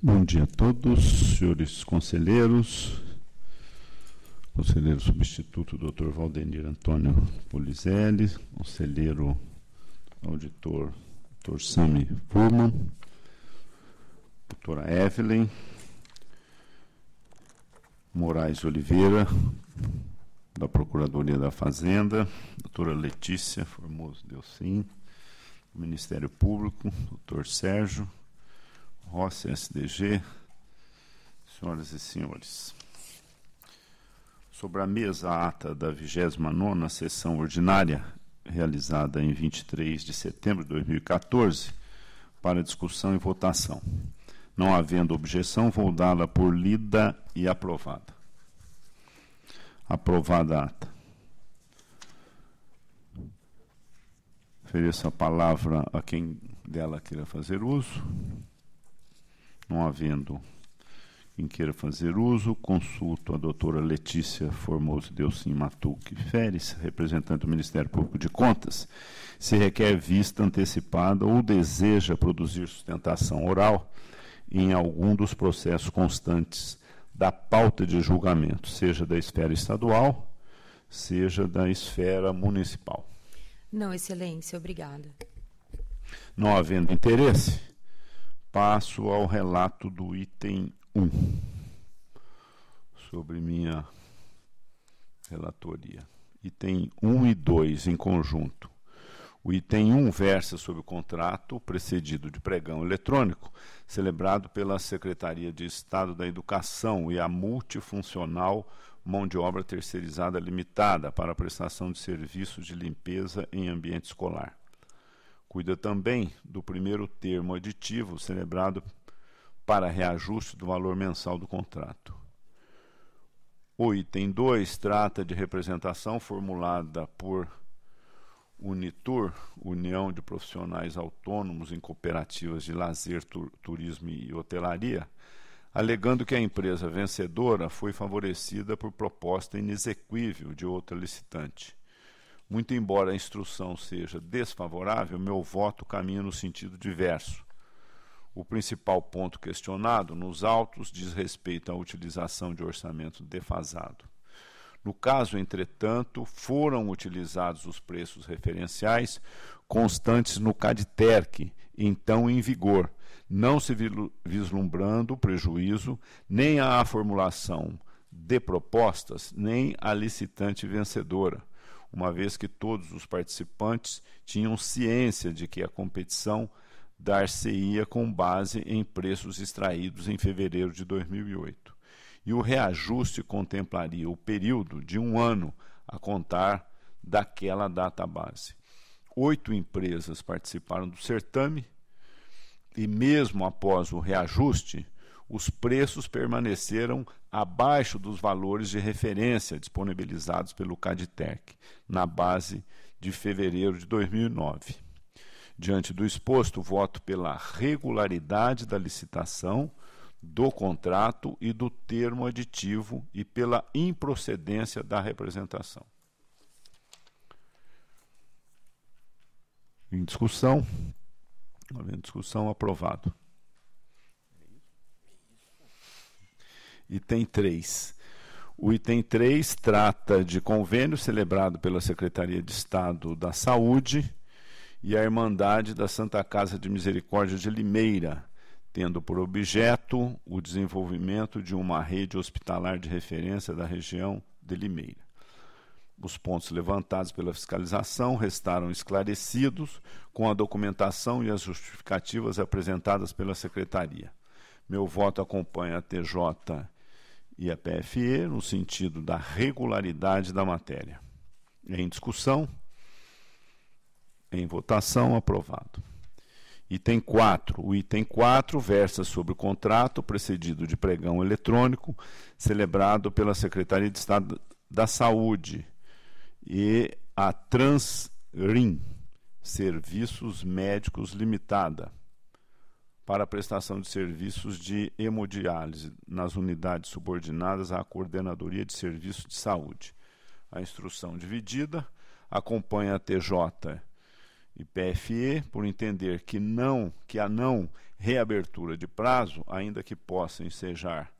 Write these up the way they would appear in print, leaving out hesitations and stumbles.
Bom dia a todos, senhores conselheiros, conselheiro substituto Dr. Valdenir Antônio Polizelli, conselheiro auditor Dr. Sami Furman, doutora Evelyn Moraes Oliveira, da Procuradoria da Fazenda, doutora Letícia Formoso Delcim, do Ministério Público, doutor Sérgio Rossi, SDG, senhoras e senhores. Sobre a mesa, a ata da 29ª sessão ordinária, realizada em 23 de setembro de 2014, para discussão e votação. Não havendo objeção, vou dá-la por lida e aprovada. Aprovada a ata. Ofereço a palavra a quem dela queira fazer uso. Não havendo quem queira fazer uso, consulto a doutora Letícia Formoso Delcim Matuque Feres, representante do Ministério Público de Contas, se requer vista antecipada ou deseja produzir sustentação oral em algum dos processos constantes da pauta de julgamento, seja da esfera estadual, seja da esfera municipal. Não, Excelência, obrigada. Não havendo interesse, passo ao relato do item 1, sobre minha relatoria. Item 1 e 2 em conjunto. O item 1 versa sobre o contrato precedido de pregão eletrônico, celebrado pela Secretaria de Estado da Educação e a multifuncional mão de obra terceirizada limitada para a prestação de serviços de limpeza em ambiente escolar. Cuida também do primeiro termo aditivo celebrado para reajuste do valor mensal do contrato. O item 2 trata de representação formulada por Unitur, União de Profissionais Autônomos em Cooperativas de Lazer, Turismo e Hotelaria, alegando que a empresa vencedora foi favorecida por proposta inexequível de outra licitante. Muito embora a instrução seja desfavorável, meu voto caminha no sentido diverso. O principal ponto questionado nos autos diz respeito à utilização de orçamento defasado. No caso, entretanto, foram utilizados os preços referenciais constantes no CADTERC, então em vigor, não se vislumbrando prejuízo nem à formulação de propostas, nem à licitante vencedora, uma vez que todos os participantes tinham ciência de que a competição dar-se-ia com base em preços extraídos em fevereiro de 2008. E o reajuste contemplaria o período de 1 ano a contar daquela data base. 8 empresas participaram do certame e, mesmo após o reajuste, os preços permaneceram abaixo dos valores de referência disponibilizados pelo CADTERC, na base de fevereiro de 2009. Diante do exposto, voto pela regularidade da licitação, do contrato e do termo aditivo e pela improcedência da representação. Em discussão, havendo discussão, aprovado. Item 3. O item 3 trata de convênio celebrado pela Secretaria de Estado da Saúde e a Irmandade da Santa Casa de Misericórdia de Limeira, tendo por objeto o desenvolvimento de uma rede hospitalar de referência da região de Limeira. Os pontos levantados pela fiscalização restaram esclarecidos com a documentação e as justificativas apresentadas pela Secretaria. Meu voto acompanha a TJ e a PFE no sentido da regularidade da matéria. Em discussão, em votação, aprovado. Item 4. O item 4 versa sobre o contrato precedido de pregão eletrônico celebrado pela Secretaria de Estado da Saúde e a Transrim Serviços Médicos Limitada para a prestação de serviços de hemodiálise nas unidades subordinadas à Coordenadoria de Serviços de Saúde. A instrução dividida acompanha a TJ e PFE, por entender que a não reabertura de prazo, ainda que possa ensejar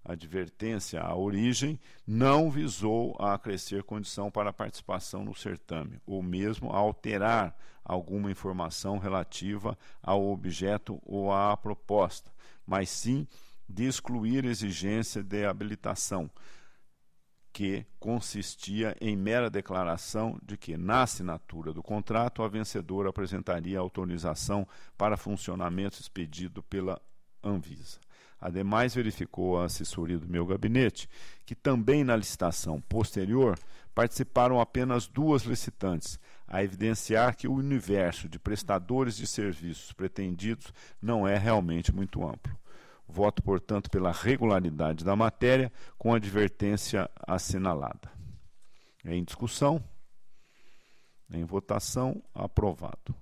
advertência à origem, não visou a acrescer condição para a participação no certame, ou mesmo a alterar alguma informação relativa ao objeto ou à proposta, mas sim de excluir exigência de habilitação, que consistia em mera declaração de que, na assinatura do contrato, a vencedora apresentaria a autorização para funcionamento expedido pela Anvisa. Ademais, verificou a assessoria do meu gabinete que também na licitação posterior participaram apenas 2 licitantes, a evidenciar que o universo de prestadores de serviços pretendidos não é realmente muito amplo. Voto, portanto, pela regularidade da matéria, com a advertência assinalada. Em discussão? Em votação, aprovado.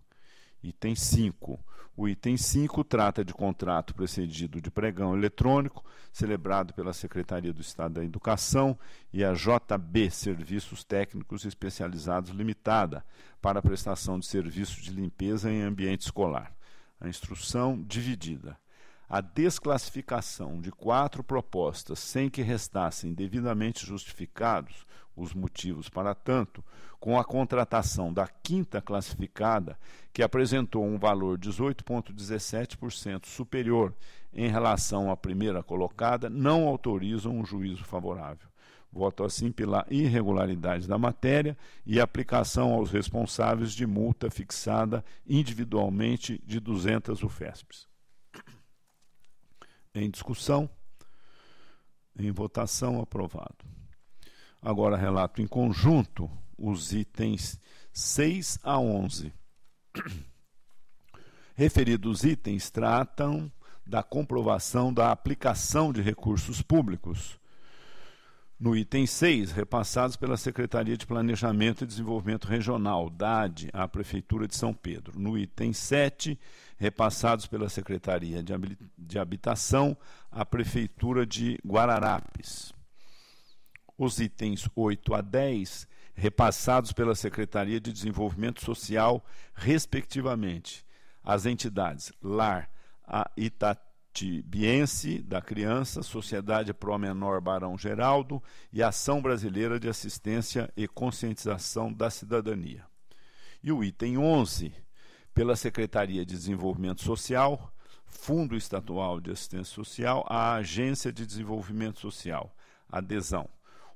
Item 5. O item 5 trata de contrato precedido de pregão eletrônico, celebrado pela Secretaria do Estado da Educação e a JB Serviços Técnicos Especializados Limitada, para a prestação de serviços de limpeza em ambiente escolar. A instrução dividida. A desclassificação de 4 propostas sem que restassem devidamente justificados os motivos para tanto, com a contratação da 5ª classificada, que apresentou um valor 18,17% superior em relação à primeira colocada, não autorizam um juízo favorável. Voto assim pela irregularidade da matéria e aplicação aos responsáveis de multa fixada individualmente de 200 UFESPs. Em discussão, em votação, aprovado. Agora relato em conjunto os itens 6 a 11. Referidos itens tratam da comprovação da aplicação de recursos públicos. No item 6, repassados pela Secretaria de Planejamento e Desenvolvimento Regional, DAD, à Prefeitura de São Pedro. No item 7, repassados pela Secretaria de Habitação, à Prefeitura de Guararapes. Os itens 8 a 10, repassados pela Secretaria de Desenvolvimento Social, respectivamente, às entidades LAR, a Itatibiense da Criança, Sociedade Pro Menor Barão Geraldo e Ação Brasileira de Assistência e Conscientização da Cidadania. E o item 11, pela Secretaria de Desenvolvimento Social, Fundo Estadual de Assistência Social, a Agência de Desenvolvimento Social, adesão.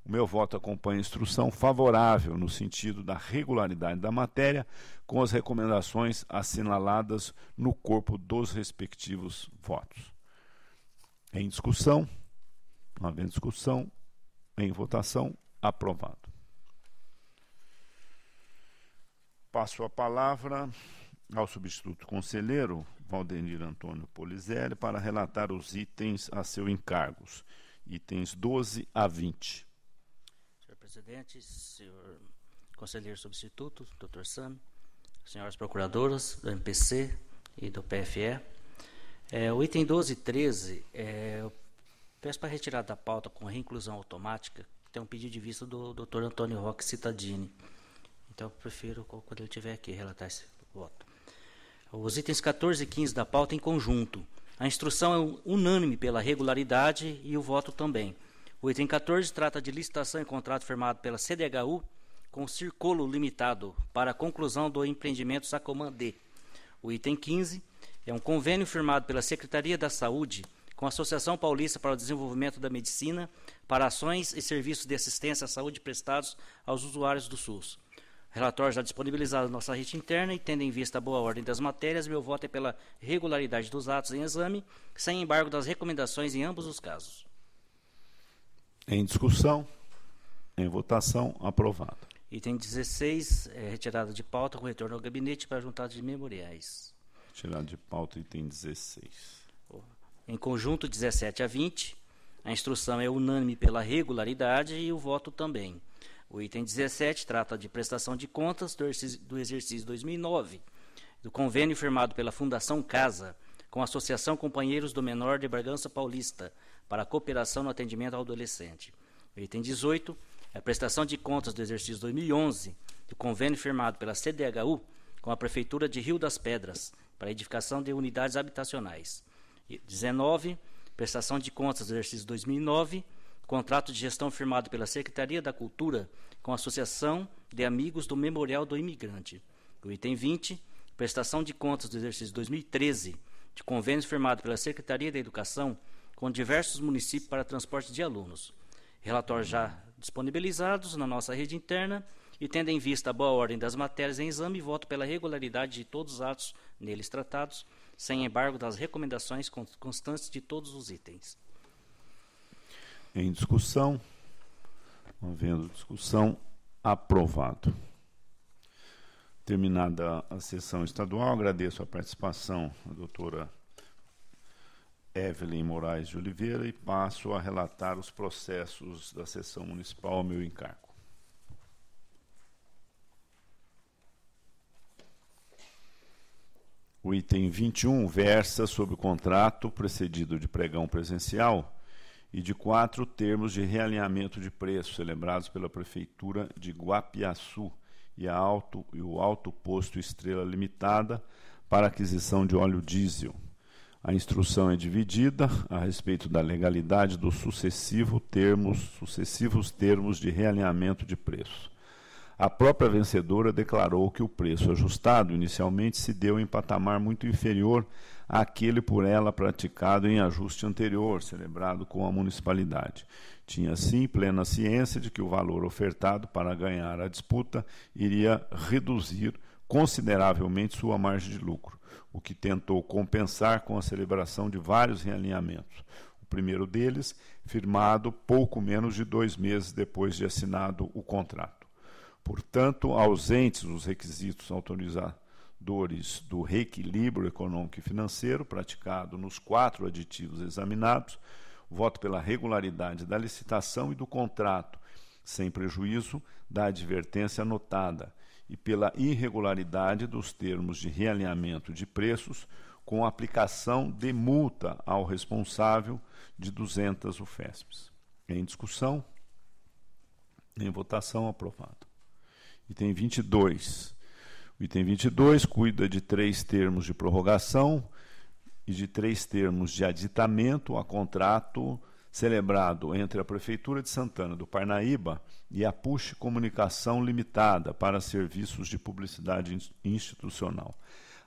O meu voto acompanha a instrução favorável no sentido da regularidade da matéria, com as recomendações assinaladas no corpo dos respectivos votos. Em discussão, não havendo discussão, em votação, aprovado. Passo a palavra ao substituto conselheiro, Valdenir Antônio Polizelli, para relatar os itens a seu encargos, itens 12 a 20. Senhor presidente, senhor conselheiro substituto, doutor Sam, senhoras procuradoras do MPC e do PFE, o item 12 e 13, eu peço para retirar da pauta com reinclusão automática, tem um pedido de vista do doutor Antônio Roque Cittadini. Então, eu prefiro, quando ele estiver aqui, relatar esse voto. Os itens 14 e 15 da pauta em conjunto. A instrução é unânime pela regularidade e o voto também. O item 14 trata de licitação e contrato firmado pela CDHU com o Circolo Limitado para a conclusão do empreendimento Sacomã D. O item 15 é um convênio firmado pela Secretaria da Saúde com a Associação Paulista para o Desenvolvimento da Medicina para ações e serviços de assistência à saúde prestados aos usuários do SUS. O relatório já disponibilizado na nossa rede interna e, tendo em vista a boa ordem das matérias, meu voto é pela regularidade dos atos em exame, sem embargo das recomendações em ambos os casos. Em discussão, em votação, aprovado. Item 16, retirada de pauta com retorno ao gabinete para juntada de memoriais. Retirada de pauta, item 16. Em conjunto, 17 a 20, a instrução é unânime pela regularidade e o voto também. O item 17 trata de prestação de contas do exercício 2009, do convênio firmado pela Fundação Casa com a Associação Companheiros do Menor de Bragança Paulista para a cooperação no atendimento ao adolescente. O item 18 é a prestação de contas do exercício 2011, do convênio firmado pela CDHU com a Prefeitura de Rio das Pedras, para a edificação de unidades habitacionais. 19, prestação de contas do exercício 2009, contrato de gestão firmado pela Secretaria da Cultura com a Associação de Amigos do Memorial do Imigrante. O item 20, prestação de contas do exercício 2013, de convênio firmado pela Secretaria da Educação com diversos municípios para transporte de alunos. Relatórios já disponibilizados na nossa rede interna e, tendo em vista a boa ordem das matérias em exame, voto pela regularidade de todos os atos neles tratados, sem embargo das recomendações constantes de todos os itens. Em discussão, havendo discussão, aprovado. Terminada a sessão estadual, agradeço a participação da doutora Evelyn Moraes de Oliveira e passo a relatar os processos da sessão municipal ao meu encargo. O item 21 versa sobre o contrato precedido de pregão presencial e de 4 termos de realinhamento de preços celebrados pela Prefeitura de Guapiaçu e o Alto Posto Estrela Limitada para aquisição de óleo diesel. A instrução é dividida a respeito da legalidade dos sucessivos termos de realinhamento de preço. A própria vencedora declarou que o preço ajustado inicialmente se deu em patamar muito inferior àquele por ela praticado em ajuste anterior, celebrado com a municipalidade. Tinha, assim, plena ciência de que o valor ofertado para ganhar a disputa iria reduzir consideravelmente sua margem de lucro, o que tentou compensar com a celebração de vários realinhamentos. O primeiro deles, firmado pouco menos de 2 meses depois de assinado o contrato. Portanto, ausentes os requisitos autorizadores do reequilíbrio econômico e financeiro praticado nos 4 aditivos examinados, voto pela regularidade da licitação e do contrato, sem prejuízo da advertência anotada, e pela irregularidade dos termos de realinhamento de preços, com aplicação de multa ao responsável de 200 UFESPs. Em discussão, em votação, aprovado. Item 22. O item 22 cuida de 3 termos de prorrogação e de 3 termos de aditamento a contrato celebrado entre a Prefeitura de Santana do Parnaíba e a Push Comunicação Limitada para serviços de publicidade institucional.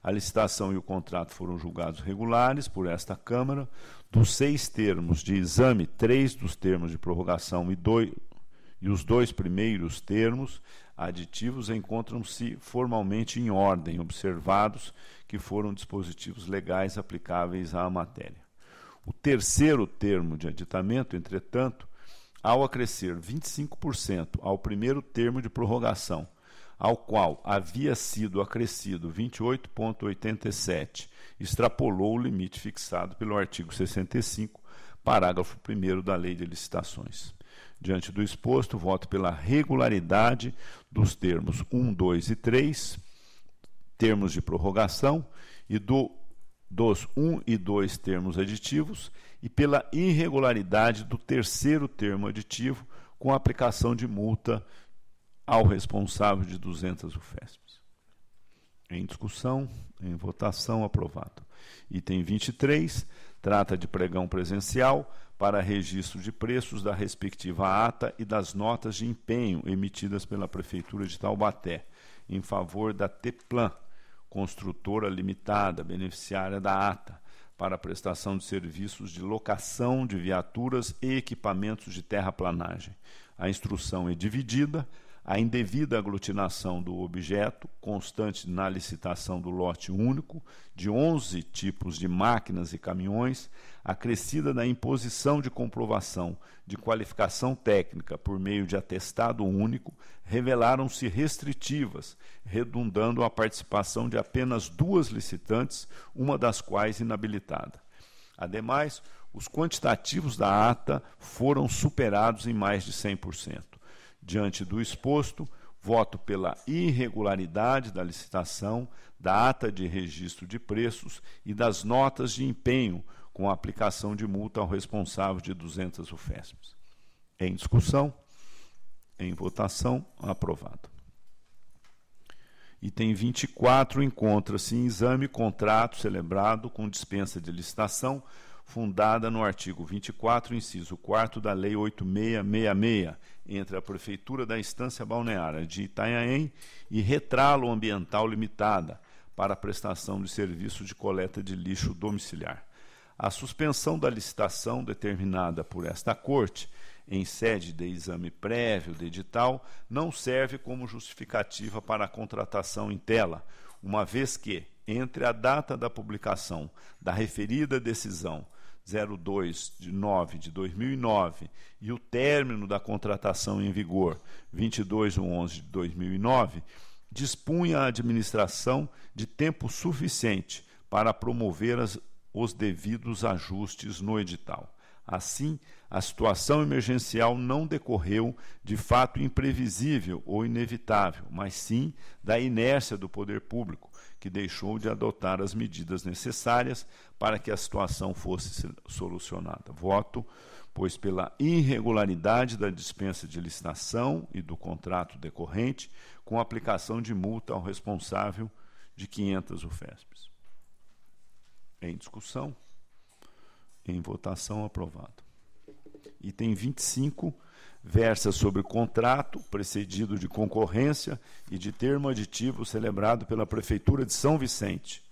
A licitação e o contrato foram julgados regulares por esta Câmara. Dos 6 termos de exame, 3 dos termos de prorrogação e os 2 primeiros termos aditivos encontram-se formalmente em ordem, observados que foram dispositivos legais aplicáveis à matéria. O terceiro termo de aditamento, entretanto, ao acrescer 25% ao primeiro termo de prorrogação, ao qual havia sido acrescido 28,87, extrapolou o limite fixado pelo artigo 65, parágrafo 1º da Lei de Licitações. Diante do exposto, voto pela regularidade dos termos 1, 2 e 3, termos de prorrogação, e dos 1 e 2 termos aditivos, e pela irregularidade do terceiro termo aditivo, com aplicação de multa ao responsável de 200 UFESPs. Em discussão, em votação, aprovado. Item 23, trata de pregão presencial para registro de preços da respectiva ata e das notas de empenho emitidas pela Prefeitura de Taubaté, em favor da Teplan, construtora limitada, beneficiária da ata, para a prestação de serviços de locação de viaturas e equipamentos de terraplanagem. A instrução é dividida. A indevida aglutinação do objeto, constante na licitação do lote único, de 11 tipos de máquinas e caminhões, acrescida da imposição de comprovação de qualificação técnica por meio de atestado único, revelaram-se restritivas, redundando a participação de apenas 2 licitantes, uma das quais inabilitada. Ademais, os quantitativos da ata foram superados em mais de 100%. Diante do exposto, voto pela irregularidade da licitação, da ata de registro de preços e das notas de empenho, com a aplicação de multa ao responsável de 200 UFESPs. Em discussão, em votação, aprovado. Item 24, encontra-se em exame contrato celebrado com dispensa de licitação, fundada no artigo 24, inciso 4 da Lei 8666, entre a Prefeitura da Estância Balneária de Itanhaém e Retralo Ambiental Limitada, para a prestação de serviço de coleta de lixo domiciliar. A suspensão da licitação determinada por esta Corte, em sede de exame prévio de edital, não serve como justificativa para a contratação em tela, uma vez que, entre a data da publicação da referida decisão 02/9 de 2009 e o término da contratação em vigor 22/11 de 2009, dispunha a administração de tempo suficiente para promover os devidos ajustes no edital. Assim, a situação emergencial não decorreu de fato imprevisível ou inevitável, mas sim da inércia do poder público, que deixou de adotar as medidas necessárias para que a situação fosse solucionada. Voto, pois, pela irregularidade da dispensa de licitação e do contrato decorrente, com aplicação de multa ao responsável de 500 UFESPs. Em discussão. Em votação, aprovado. Item 25, versa sobre contrato precedido de concorrência e de termo aditivo celebrado pela Prefeitura de São Vicente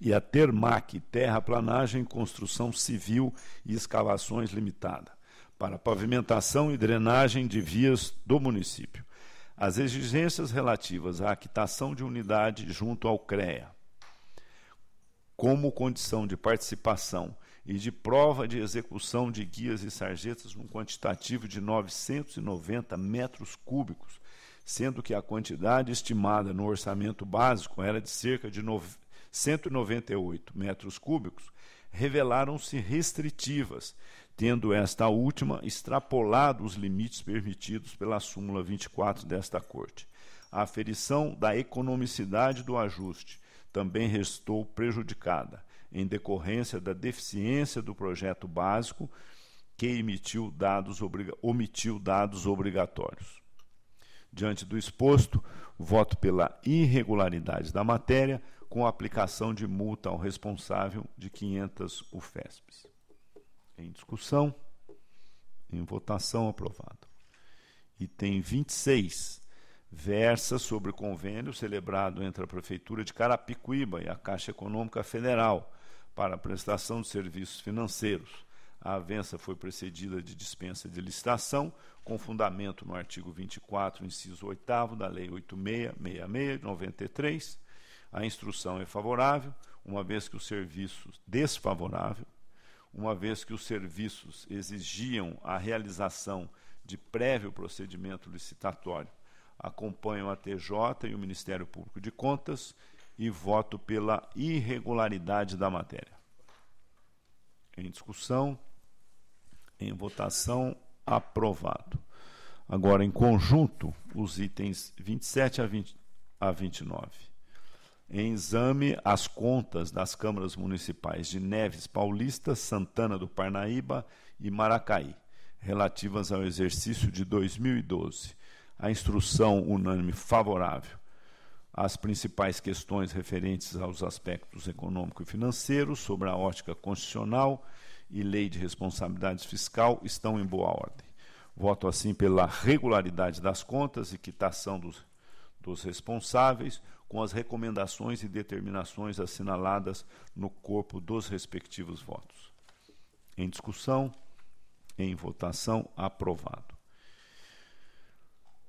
e a Termac Terraplanagem, Construção Civil e Escavações Limitada, para pavimentação e drenagem de vias do município. As exigências relativas à quitação de unidade junto ao CREA, como condição de participação e de prova de execução de guias e sarjetas num quantitativo de 990 metros cúbicos, sendo que a quantidade estimada no orçamento básico era de cerca de 198 metros cúbicos, revelaram-se restritivas, tendo esta última extrapolado os limites permitidos pela súmula 24 desta Corte. A aferição da economicidade do ajuste também restou prejudicada, em decorrência da deficiência do projeto básico, que omitiu dados obrigatórios. Diante do exposto, voto pela irregularidade da matéria, com aplicação de multa ao responsável de 500 UFESPs. Em discussão, em votação, aprovado. Item 26, versa sobre o convênio celebrado entre a Prefeitura de Carapicuíba e a Caixa Econômica Federal para a prestação de serviços financeiros. A avença foi precedida de dispensa de licitação, com fundamento no artigo 24, inciso 8º da Lei 8666 de 93. A instrução é favorável, uma vez que os serviços desfavorável, uma vez que os serviços exigiam a realização de prévio procedimento licitatório. Acompanham a TJ e o Ministério Público de Contas e voto pela irregularidade da matéria. Em discussão, em votação, aprovado. Agora, em conjunto, os itens 27 a 29. Em exame, as contas das câmaras municipais de Neves Paulista, Santana do Parnaíba e Maracaí, relativas ao exercício de 2012. A instrução unânime favorável. As principais questões referentes aos aspectos econômico e financeiro, sobre a ótica constitucional e lei de responsabilidade fiscal, estão em boa ordem. Voto assim pela regularidade das contas e quitação dos responsáveis, com as recomendações e determinações assinaladas no corpo dos respectivos votos. Em discussão, em votação, aprovado.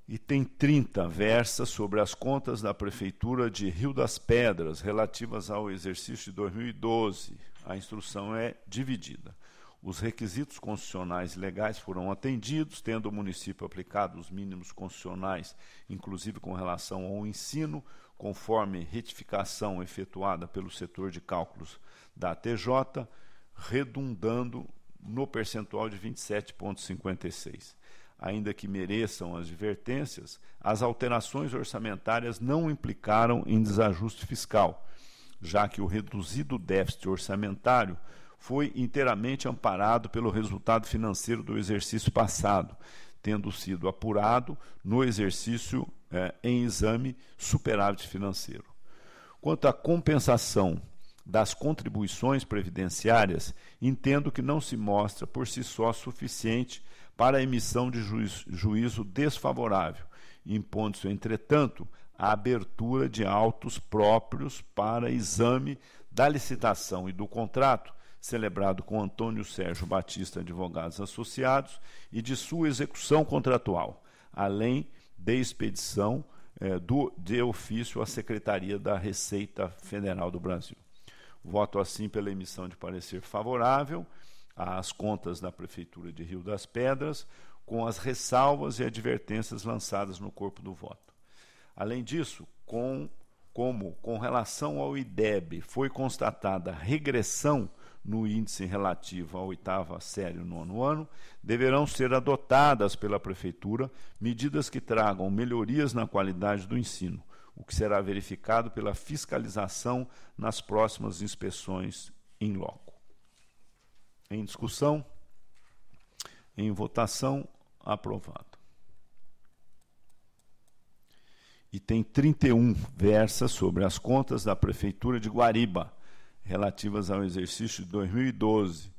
Item 30, versa sobre as contas da Prefeitura de Rio das Pedras, relativas ao exercício de 2012. A instrução é dividida. Os requisitos constitucionais e legais foram atendidos, tendo o município aplicado os mínimos constitucionais, inclusive com relação ao ensino, conforme retificação efetuada pelo setor de cálculos da TJ, redundando no percentual de 27,56%. Ainda que mereçam as advertências, as alterações orçamentárias não implicaram em desajuste fiscal, já que o reduzido déficit orçamentário foi inteiramente amparado pelo resultado financeiro do exercício passado, tendo sido apurado no exercício em exame superávit financeiro. Quanto à compensação das contribuições previdenciárias, entendo que não se mostra por si só suficiente para a emissão de juízo desfavorável, impondo-se, entretanto, a abertura de autos próprios para exame da licitação e do contrato, celebrado com Antônio Sérgio Batista Advogados Associados, e de sua execução contratual, além de expedição de ofício à Secretaria da Receita Federal do Brasil. Voto assim pela emissão de parecer favorável às contas da Prefeitura de Rio das Pedras, com as ressalvas e advertências lançadas no corpo do voto. Além disso, com relação ao IDEB foi constatada regressão no índice relativo à 8ª série e 9º ano, deverão ser adotadas pela Prefeitura medidas que tragam melhorias na qualidade do ensino, o que será verificado pela fiscalização nas próximas inspeções in loco. Em discussão, em votação, aprovado. Item 31 versa sobre as contas da Prefeitura de Guariba, relativas ao exercício de 2012.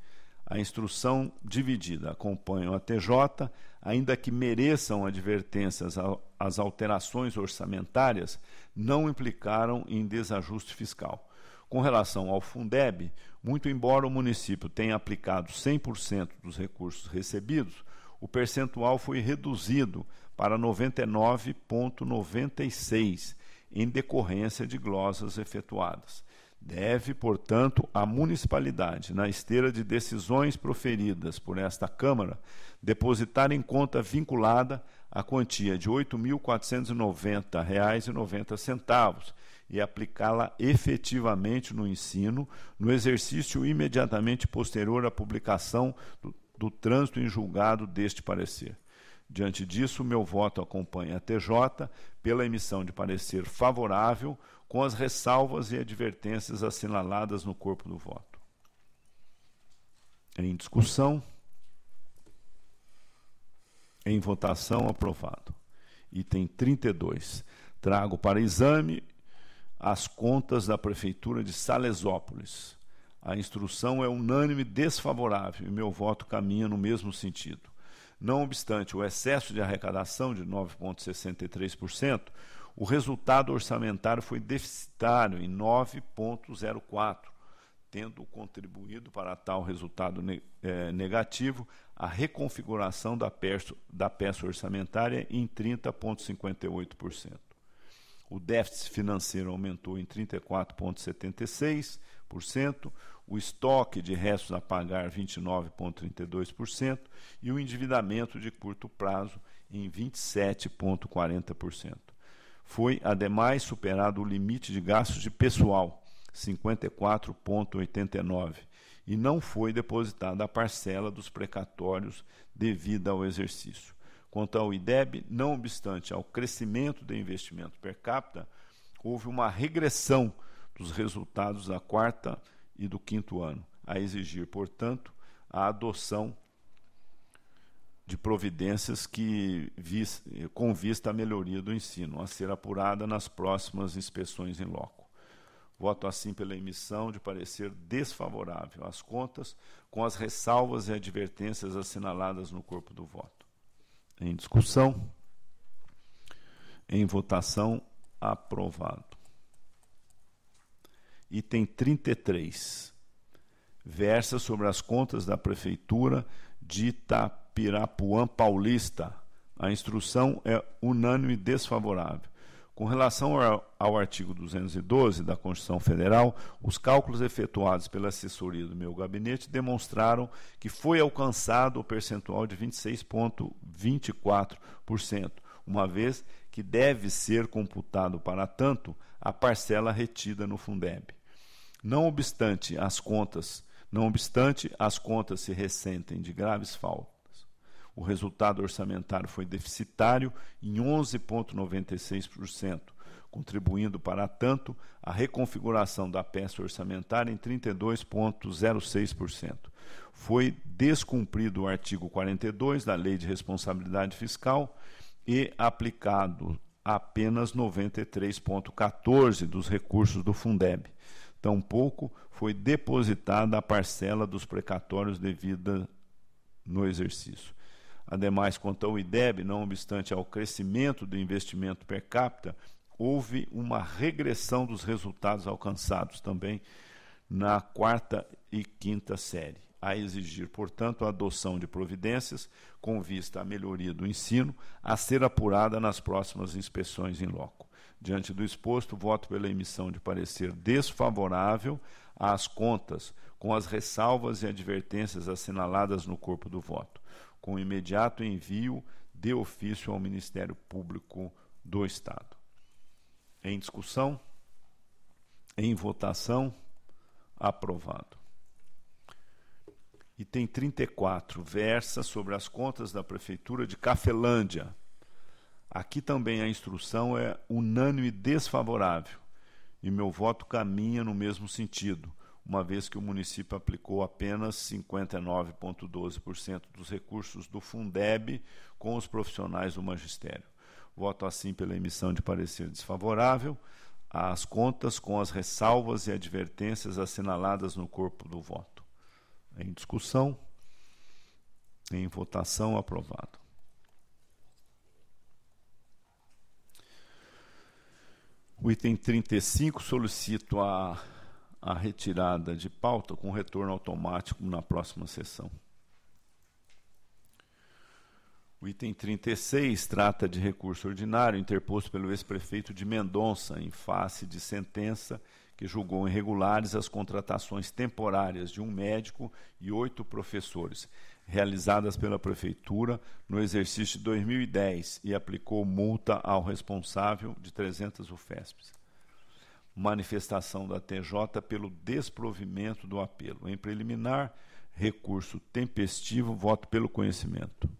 A instrução dividida acompanha a TJ, ainda que mereçam advertências as alterações orçamentárias, não implicaram em desajuste fiscal. Com relação ao Fundeb, muito embora o município tenha aplicado 100% dos recursos recebidos, o percentual foi reduzido para 99,96% em decorrência de glosas efetuadas. Deve, portanto, a municipalidade, na esteira de decisões proferidas por esta Câmara, depositar em conta vinculada a quantia de R$ 8.490,90 e aplicá-la efetivamente no ensino, no exercício imediatamente posterior à publicação do trânsito em julgado deste parecer. Diante disso, o meu voto acompanha a TJ pela emissão de parecer favorável, com as ressalvas e advertências assinaladas no corpo do voto. Em discussão, em votação, aprovado. Item 32. Trago para exame as contas da Prefeitura de Salesópolis. A instrução é unânime desfavorável e meu voto caminha no mesmo sentido. Não obstante o excesso de arrecadação de 9,63%, o resultado orçamentário foi deficitário em 9,04%, tendo contribuído para tal resultado negativo a reconfiguração da peça orçamentária em 30,58%. O déficit financeiro aumentou em 34,76%, o estoque de restos a pagar 29,32% e o endividamento de curto prazo em 27,40%. Foi, ademais, superado o limite de gastos de pessoal, 54,89%, e não foi depositada a parcela dos precatórios devida ao exercício. Quanto ao IDEB, não obstante ao crescimento do investimento per capita, houve uma regressão dos resultados da 4º e do 5º ano, a exigir, portanto, a adoção de providências com vista à melhoria do ensino, a ser apurada nas próximas inspeções in loco. Voto assim pela emissão de parecer desfavorável às contas, com as ressalvas e advertências assinaladas no corpo do voto. Em discussão, em votação, aprovado. Item 33. Versa sobre as contas da Prefeitura de Itapirapuã Paulista. A instrução é unânime desfavorável. Com relação ao artigo 212 da Constituição Federal, os cálculos efetuados pela assessoria do meu gabinete demonstraram que foi alcançado o percentual de 26,24%, uma vez que deve ser computado para tanto a parcela retida no Fundeb. Não obstante as contas se ressentem de graves faltas, o resultado orçamentário foi deficitário em 11,96%, contribuindo para tanto a reconfiguração da peça orçamentária em 32,06%. Foi descumprido o artigo 42 da Lei de Responsabilidade Fiscal e aplicado apenas 93,14% dos recursos do Fundeb. Tampouco foi depositada a parcela dos precatórios devida no exercício. Ademais, quanto ao IDEB, não obstante ao crescimento do investimento per capita, houve uma regressão dos resultados alcançados também na quarta e quinta série, a exigir, portanto, a adoção de providências com vista à melhoria do ensino, a ser apurada nas próximas inspeções in loco. Diante do exposto, voto pela emissão de parecer desfavorável às contas, com as ressalvas e advertências assinaladas no corpo do voto, com imediato envio de ofício ao Ministério Público do Estado. Em discussão? Em votação? Aprovado. Item 34, versa sobre as contas da Prefeitura de Cafelândia. Aqui também a instrução é unânime desfavorável, e meu voto caminha no mesmo sentido, uma vez que o município aplicou apenas 59,12% dos recursos do Fundeb com os profissionais do magistério. Voto assim pela emissão de parecer desfavorável às contas com as ressalvas e advertências assinaladas no corpo do voto. Em discussão, em votação, aprovado. O item 35, solicito a retirada de pauta com retorno automático na próxima sessão. O item 36 trata de recurso ordinário interposto pelo ex-prefeito de Mendonça em face de sentença que julgou irregulares as contratações temporárias de um médico e 8 professores, realizadas pela Prefeitura no exercício de 2010 e aplicou multa ao responsável de 300 UFESPs. Manifestação da TJ pelo desprovimento do apelo. Em preliminar, recurso tempestivo, voto pelo conhecido.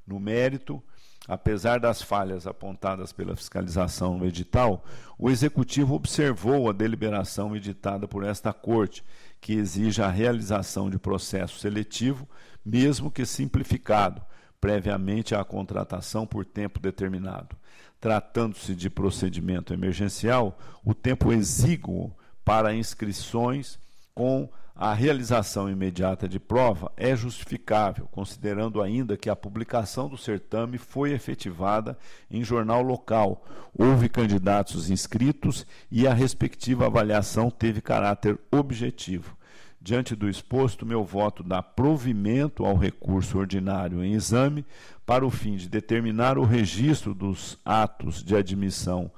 No mérito, apesar das falhas apontadas pela fiscalização no edital, o Executivo observou a deliberação editada por esta Corte, que exige a realização de processo seletivo, mesmo que simplificado, previamente à contratação por tempo determinado. Tratando-se de procedimento emergencial, o tempo exíguo para inscrições com a realização imediata de prova é justificável, considerando ainda que a publicação do certame foi efetivada em jornal local, houve candidatos inscritos e a respectiva avaliação teve caráter objetivo. Diante do exposto, meu voto dá provimento ao recurso ordinário em exame para o fim de determinar o registro dos atos de admissão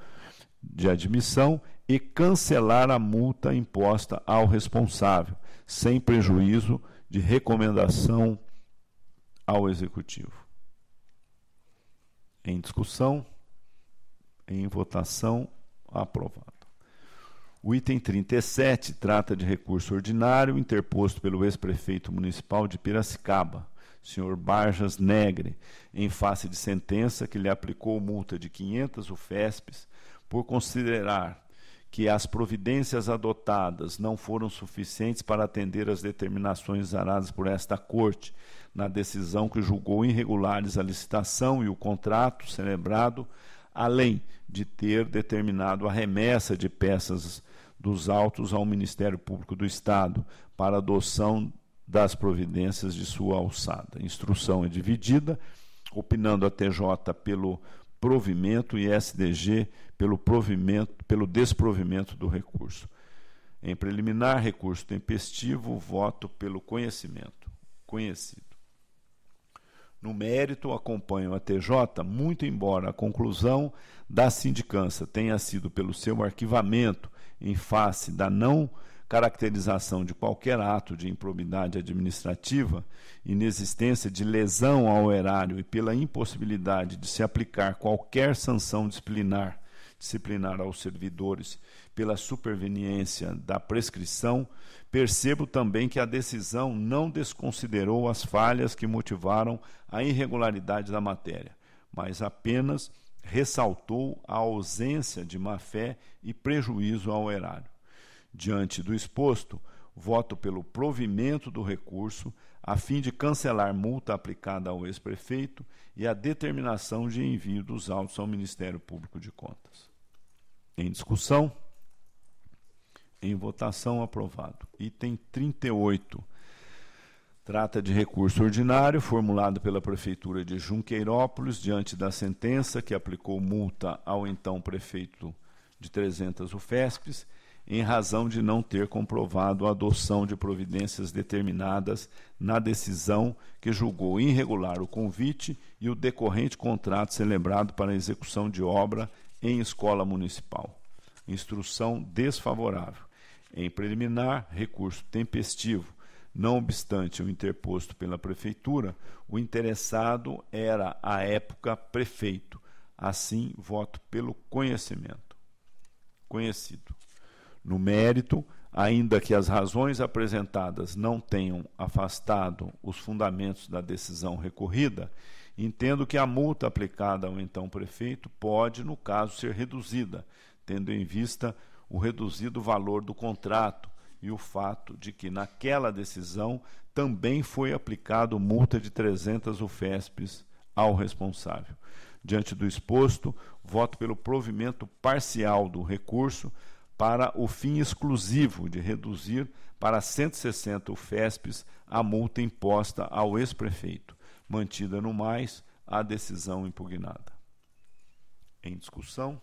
e cancelar a multa imposta ao responsável, sem prejuízo de recomendação ao Executivo. Em discussão, em votação, aprovado. O item 37 trata de recurso ordinário interposto pelo ex-prefeito municipal de Piracicaba, senhor Barjas Negre, em face de sentença que lhe aplicou multa de 500 UFESPs por considerar que as providências adotadas não foram suficientes para atender às determinações exaradas por esta Corte, na decisão que julgou irregulares a licitação e o contrato celebrado, além de ter determinado a remessa de peças dos autos ao Ministério Público do Estado para adoção das providências de sua alçada. A instrução é dividida, opinando a TJ pelo provimento e SDG pelo desprovimento do recurso. Em preliminar, recurso tempestivo, voto pelo conhecido. No mérito, acompanho a TJ, muito embora a conclusão da sindicância tenha sido pelo seu arquivamento em face da não caracterização de qualquer ato de improbidade administrativa, inexistência de lesão ao erário e pela impossibilidade de se aplicar qualquer sanção disciplinar aos servidores pela superveniência da prescrição, percebo também que a decisão não desconsiderou as falhas que motivaram a irregularidade da matéria, mas apenas ressaltou a ausência de má-fé e prejuízo ao erário. Diante do exposto, Voto pelo provimento do recurso, a fim de cancelar multa aplicada ao ex-prefeito e a determinação de envio dos autos ao Ministério Público de Contas. Em discussão? Em votação, aprovado. Item 38. Trata de recurso ordinário formulado pela Prefeitura de Junqueirópolis diante da sentença que aplicou multa ao então prefeito de 300 UFESPs, em razão de não ter comprovado a adoção de providências determinadas na decisão que julgou irregular o convite e o decorrente contrato celebrado para a execução de obra em escola municipal. Instrução desfavorável. Em preliminar, recurso tempestivo. Não obstante o interposto pela Prefeitura, o interessado era, à época, prefeito. Assim, voto pelo conhecimento. Conhecido. No mérito, ainda que as razões apresentadas não tenham afastado os fundamentos da decisão recorrida, entendo que a multa aplicada ao então prefeito pode, no caso, ser reduzida, tendo em vista o reduzido valor do contrato e o fato de que, naquela decisão, também foi aplicado multa de 300 UFESPs ao responsável. Diante do exposto, voto pelo provimento parcial do recurso para o fim exclusivo de reduzir para 160 UFESPs a multa imposta ao ex-prefeito, mantida no mais a decisão impugnada. Em discussão?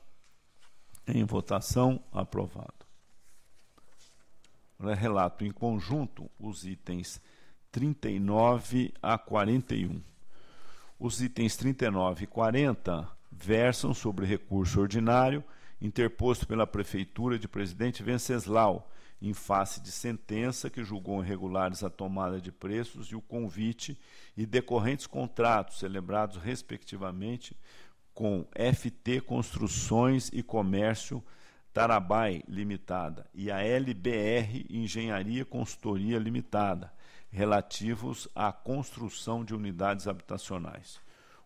Em votação, aprovado. Relato em conjunto os itens 39 a 41. Os itens 39 e 40 versam sobre recurso ordinário interposto pela Prefeitura de Presidente Venceslau, em face de sentença que julgou irregulares a tomada de preços e o convite e decorrentes contratos celebrados respectivamente com FT Construções e Comércio Tarabai Limitada e a LBR Engenharia Consultoria Limitada, relativos à construção de unidades habitacionais.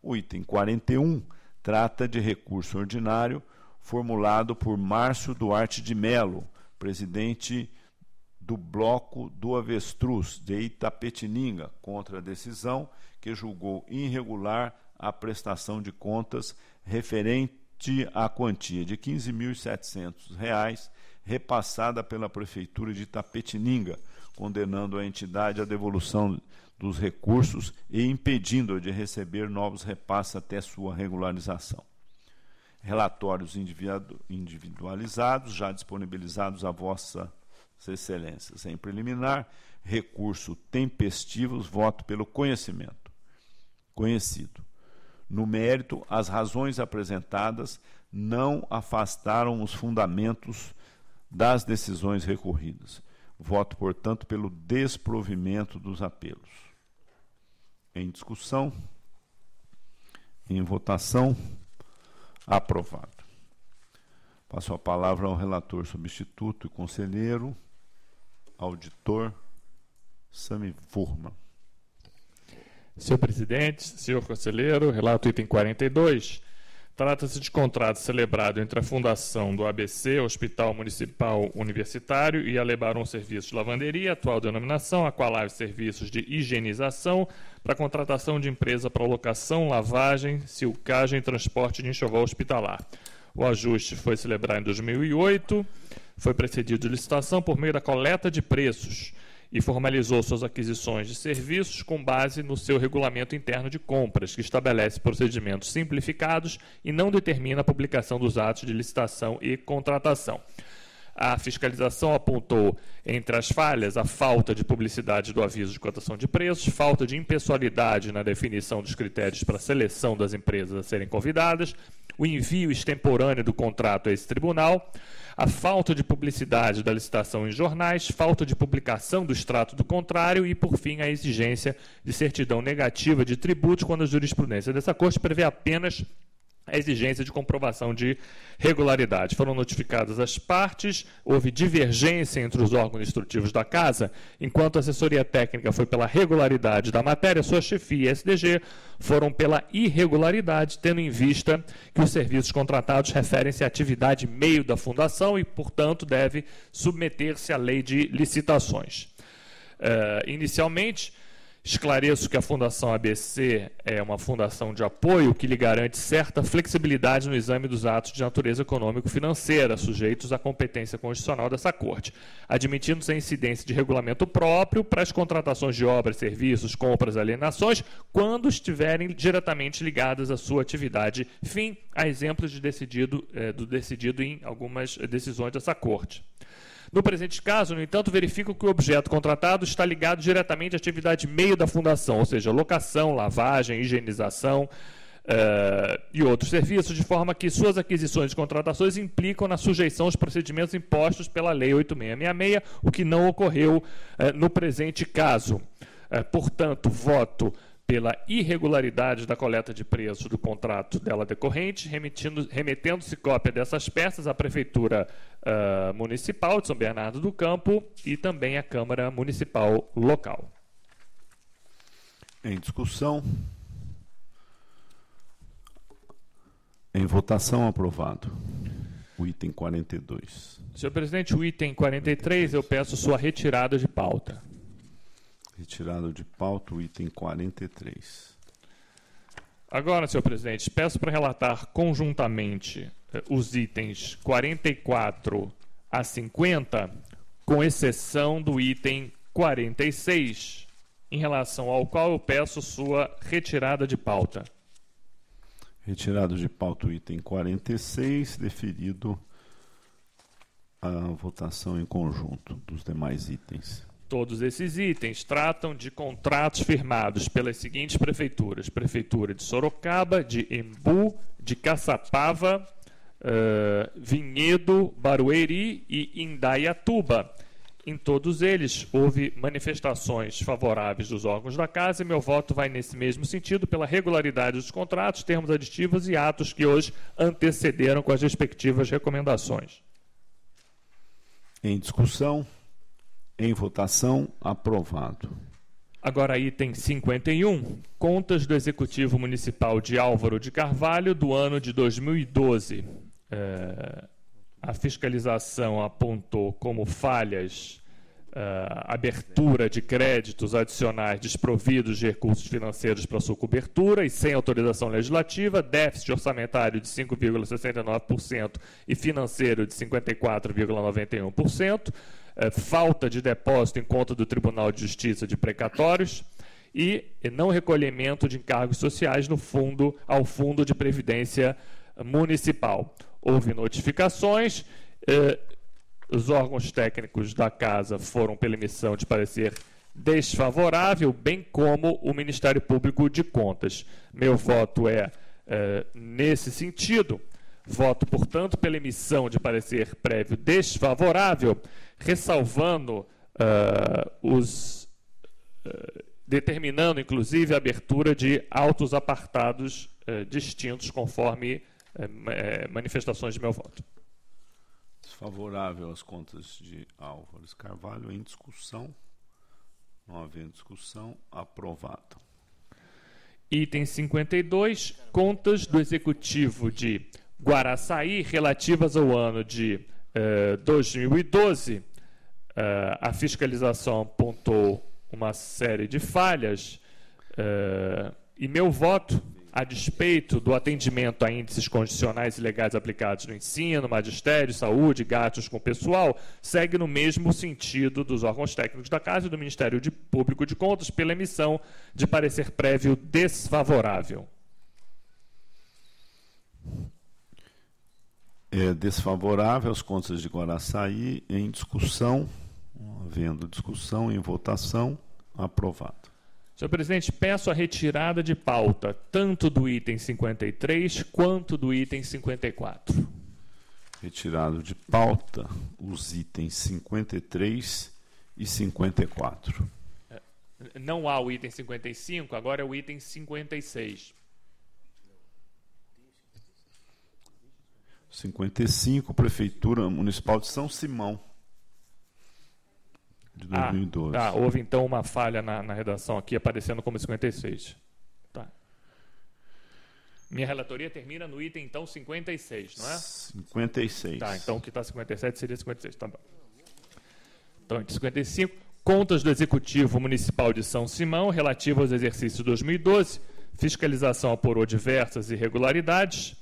O item 41 trata de recurso ordinário formulado por Márcio Duarte de Melo, presidente do Bloco do Avestruz de Itapetininga, contra a decisão que julgou irregular a prestação de contas referente à quantia de R$ 15.700 repassada pela Prefeitura de Itapetininga, condenando a entidade à devolução dos recursos e impedindo-a de receber novos repasses até sua regularização. Relatórios individualizados, já disponibilizados a vossas excelências. Em preliminar, recurso tempestivos, voto pelo conhecimento. Conhecido. No mérito, as razões apresentadas não afastaram os fundamentos das decisões recorridas. Voto, portanto, pelo desprovimento dos apelos. Em discussão, em votação, aprovado. Passo a palavra ao relator substituto e conselheiro, auditor Sami Furman. Senhor presidente, senhor conselheiro, relato item 42. Trata-se de contrato celebrado entre a Fundação do ABC, Hospital Municipal Universitário, e a Lebaron Serviços de Lavanderia, atual denominação, Aqualive Serviços de Higienização, para contratação de empresa para locação, lavagem, silcagem e transporte de enxoval hospitalar. O ajuste foi celebrado em 2008, foi precedido de licitação por meio da coleta de preços e formalizou suas aquisições de serviços com base no seu regulamento interno de compras, que estabelece procedimentos simplificados e não determina a publicação dos atos de licitação e contratação. A fiscalização apontou, entre as falhas, a falta de publicidade do aviso de cotação de preços, falta de impessoalidade na definição dos critérios para a seleção das empresas a serem convidadas, o envio extemporâneo do contrato a esse tribunal, a falta de publicidade da licitação em jornais, falta de publicação do extrato do contrário e, por fim, a exigência de certidão negativa de tributos, quando a jurisprudência dessa Corte prevê apenas a exigência de comprovação de regularidade. Foram notificadas as partes, houve divergência entre os órgãos instrutivos da Casa, enquanto a assessoria técnica foi pela regularidade da matéria, sua chefia e SDG foram pela irregularidade, tendo em vista que os serviços contratados referem-se à atividade meio da fundação e, portanto, deve submeter-se à lei de licitações. Inicialmente, esclareço que a Fundação ABC é uma fundação de apoio que lhe garante certa flexibilidade no exame dos atos de natureza econômico-financeira, sujeitos à competência constitucional dessa Corte, admitindo-se a incidência de regulamento próprio para as contratações de obras, serviços, compras e alienações, quando estiverem diretamente ligadas à sua atividade, fim a exemplos de do decidido em algumas decisões dessa Corte. No presente caso, no entanto, verifico que o objeto contratado está ligado diretamente à atividade meio da fundação, ou seja, locação, lavagem, higienização e outros serviços, de forma que suas aquisições e contratações implicam na sujeição aos procedimentos impostos pela Lei 8666, o que não ocorreu no presente caso. Portanto, voto pela irregularidade da coleta de preços do contrato dela decorrente, remetendo-se cópia dessas peças à Prefeitura Municipal de São Bernardo do Campo e também à Câmara Municipal local. Em discussão. Em votação, aprovado. O item 42. Senhor presidente, o item 43, eu peço sua retirada de pauta. Retirado de pauta o item 43. Agora, senhor presidente, peço para relatar conjuntamente os itens 44 a 50, com exceção do item 46, em relação ao qual eu peço sua retirada de pauta. Retirado de pauta o item 46, deferido a votação em conjunto dos demais itens. Todos esses itens tratam de contratos firmados pelas seguintes prefeituras: Prefeitura de Sorocaba, de Embu, de Caçapava, Vinhedo, Barueri e Indaiatuba. Em todos eles, houve manifestações favoráveis dos órgãos da Casa e meu voto vai nesse mesmo sentido, pela regularidade dos contratos, termos aditivos e atos que hoje antecederam com as respectivas recomendações. Em discussão. Em votação, aprovado. Agora, item 51, contas do Executivo Municipal de Álvaro de Carvalho do ano de 2012. A fiscalização apontou como falhas abertura de créditos adicionais desprovidos de recursos financeiros para sua cobertura e sem autorização legislativa, déficit orçamentário de 5,69% e financeiro de 54,91%, falta de depósito em conta do Tribunal de Justiça de precatórios e não recolhimento de encargos sociais ao Fundo de Previdência Municipal. Houve notificações, os órgãos técnicos da Casa foram pela emissão de parecer desfavorável, bem como o Ministério Público de Contas. Meu voto é nesse sentido. Voto, portanto, pela emissão de parecer prévio desfavorável, ressalvando determinando, inclusive, a abertura de autos apartados distintos, conforme manifestações de meu voto. Desfavorável às contas de Álvaro de Carvalho. Em discussão. Não havendo discussão, aprovado. Item 52, contas do Executivo de Guaraçaí relativas ao ano de 2012. A fiscalização apontou uma série de falhas e meu voto, a despeito do atendimento a índices condicionais e legais aplicados no ensino, magistério, saúde, gastos com pessoal, segue no mesmo sentido dos órgãos técnicos da Casa e do Ministério Público de Contas pela emissão de parecer prévio desfavorável. Desfavorável às contas de Guaraçaí. Em discussão. Não havendo discussão, em votação, aprovado. Senhor presidente, peço a retirada de pauta tanto do item 53 quanto do item 54. Retirado de pauta os itens 53 e 54. Não há o item 55, agora é o item 56. 55, Prefeitura Municipal de São Simão, de 2012. Houve então uma falha na redação aqui, aparecendo como 56. Tá. Minha relatoria termina no item, então, 56, não é? 56. Tá, então o que está 57 seria 56, tá bom. Então, item 55, contas do Executivo Municipal de São Simão, relativo aos exercícios de 2012, fiscalização apurou diversas irregularidades.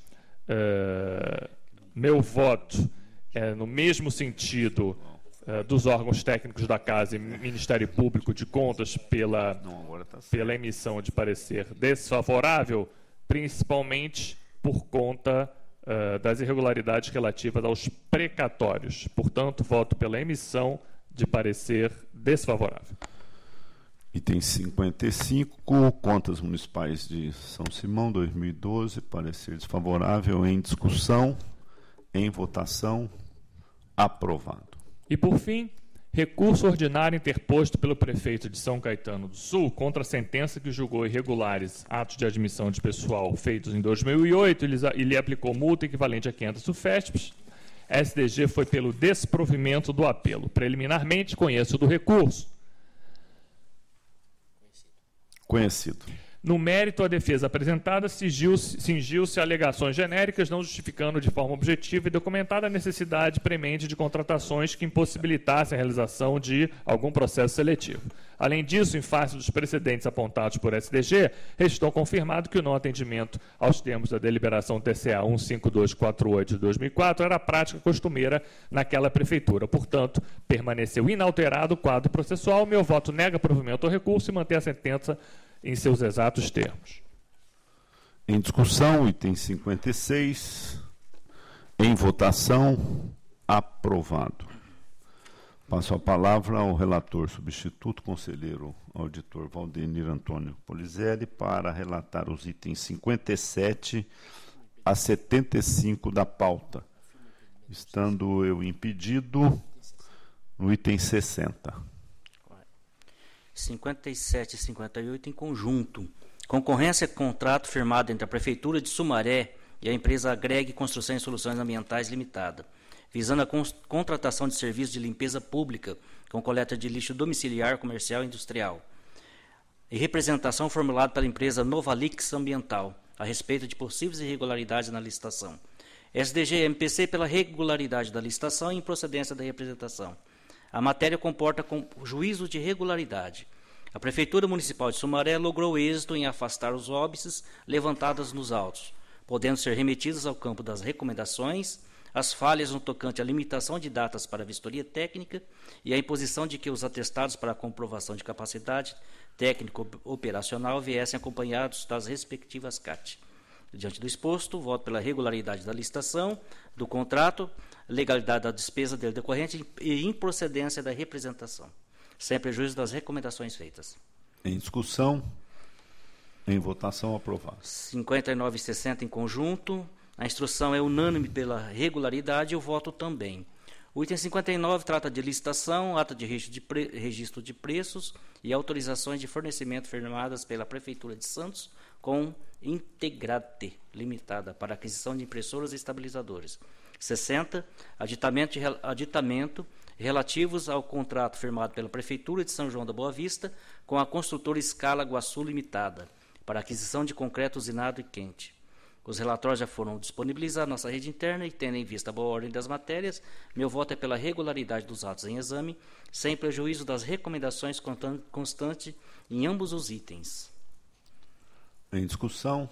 Meu voto é no mesmo sentido dos órgãos técnicos da Casa e Ministério Público de Contas pela emissão de parecer desfavorável, principalmente por conta das irregularidades relativas aos precatórios. Portanto, voto pela emissão de parecer desfavorável. Item 55, Contas Municipais de São Simão, 2012, parecer desfavorável, em discussão, em votação, aprovado. E, por fim, recurso ordinário interposto pelo prefeito de São Caetano do Sul contra a sentença que julgou irregulares atos de admissão de pessoal feitos em 2008 e lhe aplicou multa equivalente a 500 UFESPs. SDG foi pelo desprovimento do apelo. Preliminarmente, conheço do recurso. Conhecido. No mérito, a defesa apresentada cingiu-se a alegações genéricas, não justificando de forma objetiva e documentada a necessidade premente de contratações que impossibilitassem a realização de algum processo seletivo. Além disso, em face dos precedentes apontados por SDG, restou confirmado que o não atendimento aos termos da deliberação TCA 15248 de 2004 era a prática costumeira naquela prefeitura. Portanto, permaneceu inalterado o quadro processual. Meu voto nega provimento ao recurso e mantém a sentença em seus exatos termos. Em discussão, item 56. Em votação, aprovado. Passo a palavra ao relator substituto, conselheiro auditor Valdenir Antônio Polizelli, para relatar os itens 57 a 75 da pauta, estando eu impedido no item 60. 57 e 58 em conjunto. Concorrência contrato firmado entre a Prefeitura de Sumaré e a empresa Agreg Construção e Soluções Ambientais Limitada, visando a contratação de serviços de limpeza pública com coleta de lixo domiciliar, comercial e industrial. E representação formulada pela empresa Novalix Ambiental, a respeito de possíveis irregularidades na licitação. SDG e MPC pela regularidade da licitação e improcedência da representação. A matéria comporta com juízo de regularidade. A Prefeitura Municipal de Sumaré logrou êxito em afastar os óbices levantados nos autos, podendo ser remetidas ao campo das recomendações as falhas no tocante à limitação de datas para a vistoria técnica e a imposição de que os atestados para a comprovação de capacidade técnico-operacional viessem acompanhados das respectivas CAT. Diante do exposto, voto pela regularidade da licitação, do contrato, legalidade da despesa dele decorrente e improcedência da representação, sem prejuízo das recomendações feitas. Em discussão, em votação, aprovado. 59 e 60 em conjunto. A instrução é unânime pela regularidade e o voto também. O item 59 trata de licitação, ata de registro de preços e autorizações de fornecimento firmadas pela Prefeitura de Santos com Integrate Limitada para aquisição de impressoras e estabilizadores. 60. Aditamento relativos ao contrato firmado pela Prefeitura de São João da Boa Vista com a construtora Escala Guaçu Limitada para aquisição de concreto usinado e quente. Os relatórios já foram disponibilizados na nossa rede interna e, tendo em vista a boa ordem das matérias, meu voto é pela regularidade dos atos em exame, sem prejuízo das recomendações constantes em ambos os itens. Em discussão,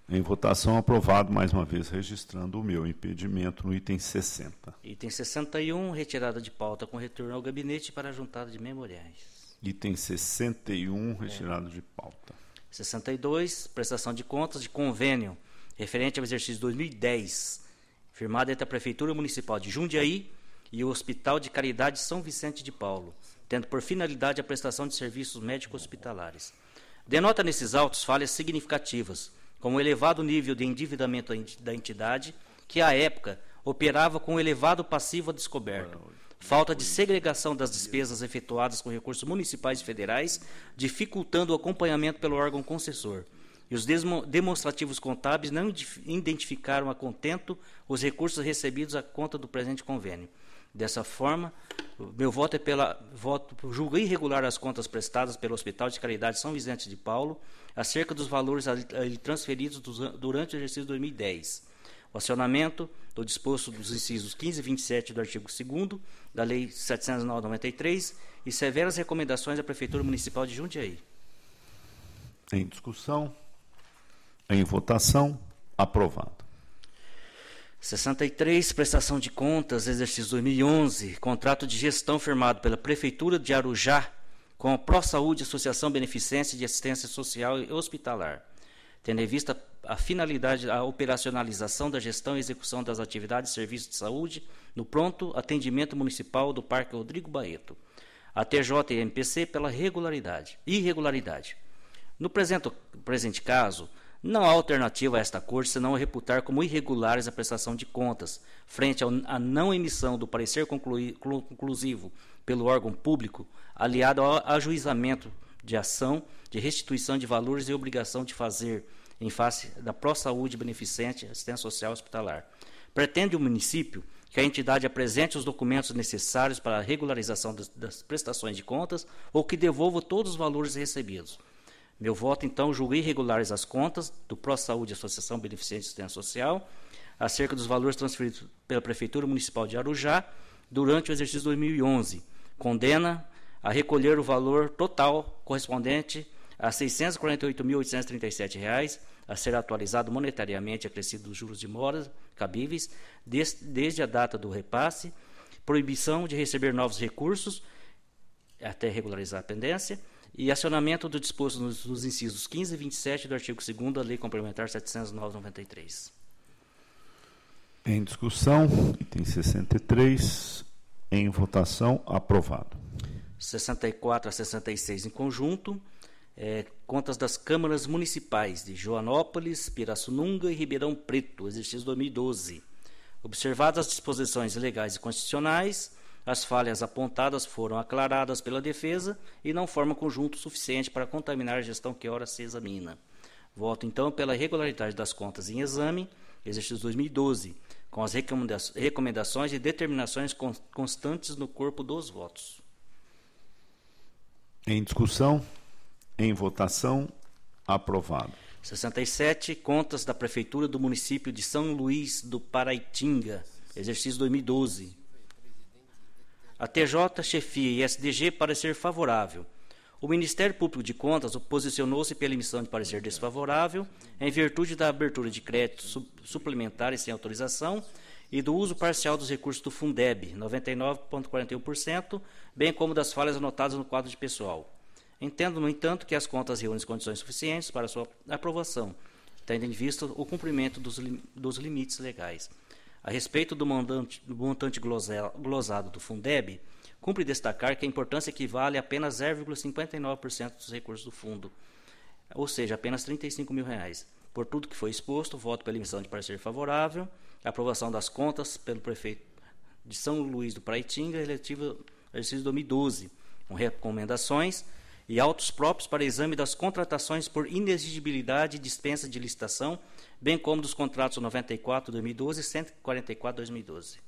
em votação, aprovado, mais uma vez registrando o meu impedimento no item 60. Item 61, retirada de pauta com retorno ao gabinete para a juntada de memoriais. Item 61, retirado de pauta. 62, prestação de contas de convênio referente ao exercício 2010, firmado entre a Prefeitura Municipal de Jundiaí e o Hospital de Caridade São Vicente de Paulo, tendo por finalidade a prestação de serviços médico-hospitalares. Denota nesses autos falhas significativas, como o elevado nível de endividamento da entidade, que à época operava com elevado passivo a descoberto, falta de segregação das despesas efetuadas com recursos municipais e federais, dificultando o acompanhamento pelo órgão concessor, e os demonstrativos contábeis não identificaram a contento os recursos recebidos à conta do presente convênio. Dessa forma, meu voto julgo irregular as contas prestadas pelo Hospital de Caridade São Vicente de Paulo acerca dos valores ali transferidos durante o exercício 2010. O acionamento do disposto dos incisos 15 e 27 do artigo 2º da Lei 709/93 e severas recomendações à Prefeitura Municipal de Jundiaí. Em discussão, em votação, aprovado. 63, prestação de contas, exercício 2011, contrato de gestão firmado pela Prefeitura de Arujá com a ProSaúde, Associação Beneficência de Assistência Social e Hospitalar, tendo em vista a finalidade, a operacionalização da gestão e execução das atividades de serviços de saúde no pronto atendimento municipal do Parque Rodrigo Barreto, a TJ e MPC pela irregularidade. No presente caso, não há alternativa a esta Corte senão reputar como irregulares a prestação de contas, frente à não emissão do parecer conclusivo pelo órgão público, aliado ao ajuizamento de ação de restituição de valores e obrigação de fazer em face da ProSaúde Beneficente Assistência Social Hospitalar. Pretende o município que a entidade apresente os documentos necessários para a regularização das prestações de contas ou que devolva todos os valores recebidos. Meu voto, então, julga irregulares as contas do ProSaúde Associação Beneficente de Assistência Social acerca dos valores transferidos pela Prefeitura Municipal de Arujá durante o exercício 2011. Condena a recolher o valor total correspondente a R$ 648.837, a ser atualizado monetariamente acrescido dos juros de mora cabíveis desde a data do repasse, proibição de receber novos recursos até regularizar a pendência, e acionamento do disposto nos incisos 15 e 27 do artigo 2º da Lei Complementar 709/93. Em discussão, item 63, em votação, aprovado. 64 a 66 em conjunto, contas das câmaras municipais de Joanópolis, Pirassununga e Ribeirão Preto, exercício 2012. Observadas as disposições legais e constitucionais, as falhas apontadas foram aclaradas pela defesa e não formam conjunto suficiente para contaminar a gestão que ora se examina. Voto, então, pela regularidade das contas em exame, exercício 2012, com as recomendações e determinações constantes no corpo dos votos. Em discussão, em votação, aprovado. 67, contas da Prefeitura do município de São Luís do Paraitinga, exercício 2012. A TJ, chefia e SDG parecer favorável. O Ministério Público de Contas posicionou-se pela emissão de parecer desfavorável em virtude da abertura de créditos suplementares sem autorização e do uso parcial dos recursos do Fundeb, 99,41%, bem como das falhas anotadas no quadro de pessoal. Entendo, no entanto, que as contas reúnem condições suficientes para sua aprovação, tendo em vista o cumprimento dos limites legais. A respeito do montante glosado do Fundeb, cumpre destacar que a importância equivale a apenas 0,59% dos recursos do fundo, ou seja, apenas R$ 35 mil. Por tudo que foi exposto, voto pela emissão de parecer favorável, a aprovação das contas pelo prefeito de São Luís do Paraitinga, relativa ao exercício 2012, com recomendações e autos próprios para exame das contratações por inexigibilidade e dispensa de licitação, bem como dos contratos 94/2012 e 144/2012.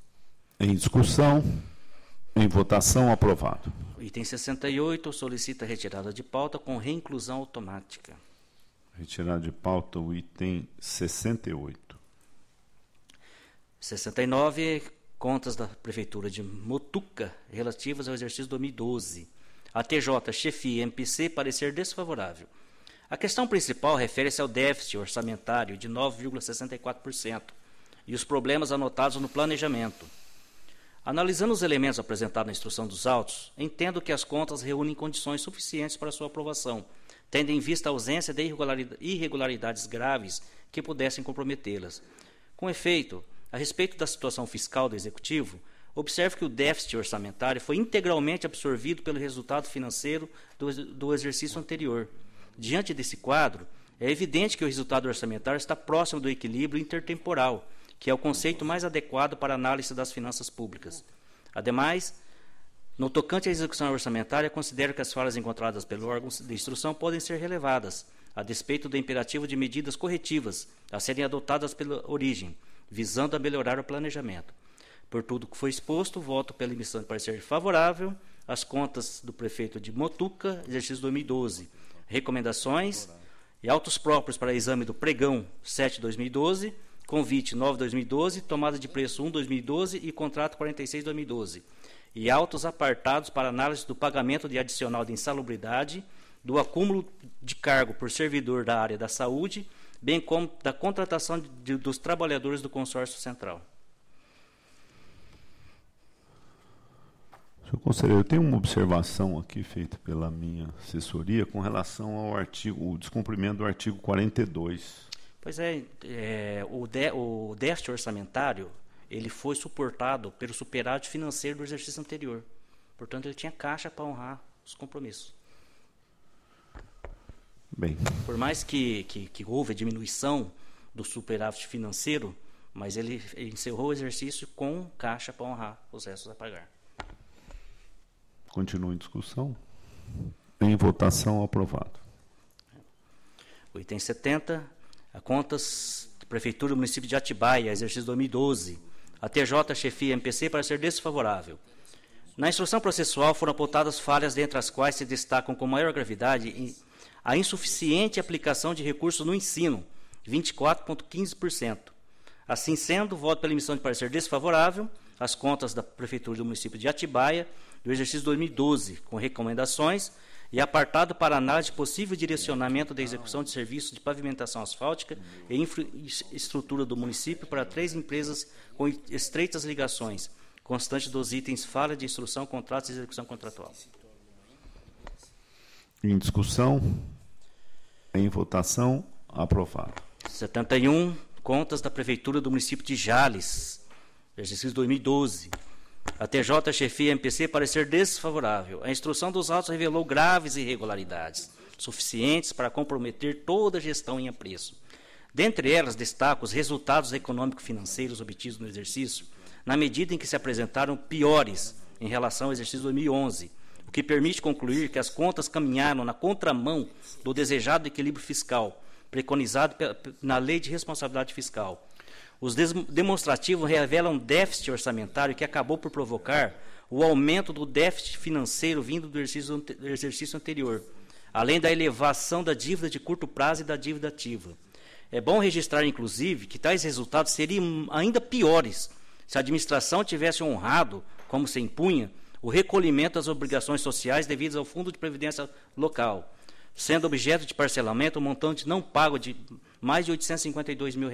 Em discussão, em votação, aprovado. O item 68 solicita retirada de pauta com reinclusão automática. Retirada de pauta o item 68. 69, contas da Prefeitura de Motuca relativas ao exercício 2012. A TJ, chefia e MPC, parecer desfavorável. A questão principal refere-se ao déficit orçamentário de 9,64% e os problemas anotados no planejamento. Analisando os elementos apresentados na instrução dos autos, entendo que as contas reúnem condições suficientes para sua aprovação, tendo em vista a ausência de irregularidades graves que pudessem comprometê-las. Com efeito, a respeito da situação fiscal do Executivo, observe que o déficit orçamentário foi integralmente absorvido pelo resultado financeiro do exercício anterior. Diante desse quadro, é evidente que o resultado orçamentário está próximo do equilíbrio intertemporal, que é o conceito mais adequado para a análise das finanças públicas. Ademais, no tocante à execução orçamentária, considero que as falhas encontradas pelo órgão de instrução podem ser relevadas, a despeito do imperativo de medidas corretivas a serem adotadas pela origem, visando a melhorar o planejamento. Por tudo que foi exposto, voto pela emissão de parecer favorável às contas do prefeito de Motuca, exercício 2012. Recomendações e autos próprios para exame do pregão 7/2012, convite 9/2012, tomada de preço 1/2012 e contrato 46/2012. E autos apartados para análise do pagamento de adicional de insalubridade, do acúmulo de cargo por servidor da área da saúde, bem como da contratação dos trabalhadores do consórcio central. Senhor conselheiro, eu tenho uma observação aqui feita pela minha assessoria com relação ao o descumprimento do artigo 42. Pois é, o déficit orçamentário ele foi suportado pelo superávit financeiro do exercício anterior. Portanto, ele tinha caixa para honrar os compromissos. Bem. Por mais que houve a diminuição do superávit financeiro, mas ele encerrou o exercício com caixa para honrar os restos a pagar. Continua em discussão. Em votação, aprovado. O item 70, a contas da Prefeitura do Município de Atibaia, exercício 2012. A TJ chefia MPC para ser desfavorável. Na instrução processual foram apontadas falhas, dentre as quais se destacam com maior gravidade a insuficiente aplicação de recursos no ensino, 24,15%. Assim sendo, voto pela emissão de parecer desfavorável às contas da Prefeitura do Município de Atibaia, do exercício 2012, com recomendações e apartado para análise de possível direcionamento da execução de serviços de pavimentação asfáltica e infraestrutura do município para 3 empresas com estreitas ligações, constante dos itens falha de instrução, contratos e execução contratual. Em discussão, em votação, aprovado. 71, contas da Prefeitura do Município de Jales, exercício 2012. A TJ chefia MPC parecer desfavorável. A instrução dos autos revelou graves irregularidades, suficientes para comprometer toda a gestão em apreço. Dentre elas, destaco os resultados econômico-financeiros obtidos no exercício, na medida em que se apresentaram piores em relação ao exercício 2011, o que permite concluir que as contas caminharam na contramão do desejado equilíbrio fiscal, preconizado na Lei de Responsabilidade Fiscal. Os demonstrativos revelam déficit orçamentário que acabou por provocar o aumento do déficit financeiro vindo do exercício anterior, além da elevação da dívida de curto prazo e da dívida ativa. É bom registrar, inclusive, que tais resultados seriam ainda piores se a administração tivesse honrado, como se impunha, o recolhimento das obrigações sociais devidas ao Fundo de Previdência Local, sendo objeto de parcelamento um montante não pago de mais de R$ 852 mil.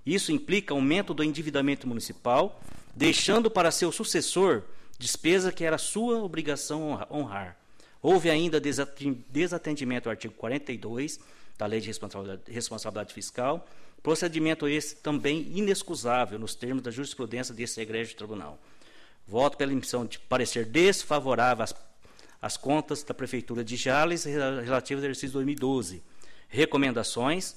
Isso implica aumento do endividamento municipal, deixando para seu sucessor despesa que era sua obrigação honrar. Houve ainda desatendimento ao artigo 42 da Lei de Responsabilidade Fiscal, procedimento esse também inexcusável nos termos da jurisprudência desse egrégio tribunal. Voto pela emissão de parecer desfavorável às contas da Prefeitura de Jales relativas ao exercício 2012. Recomendações: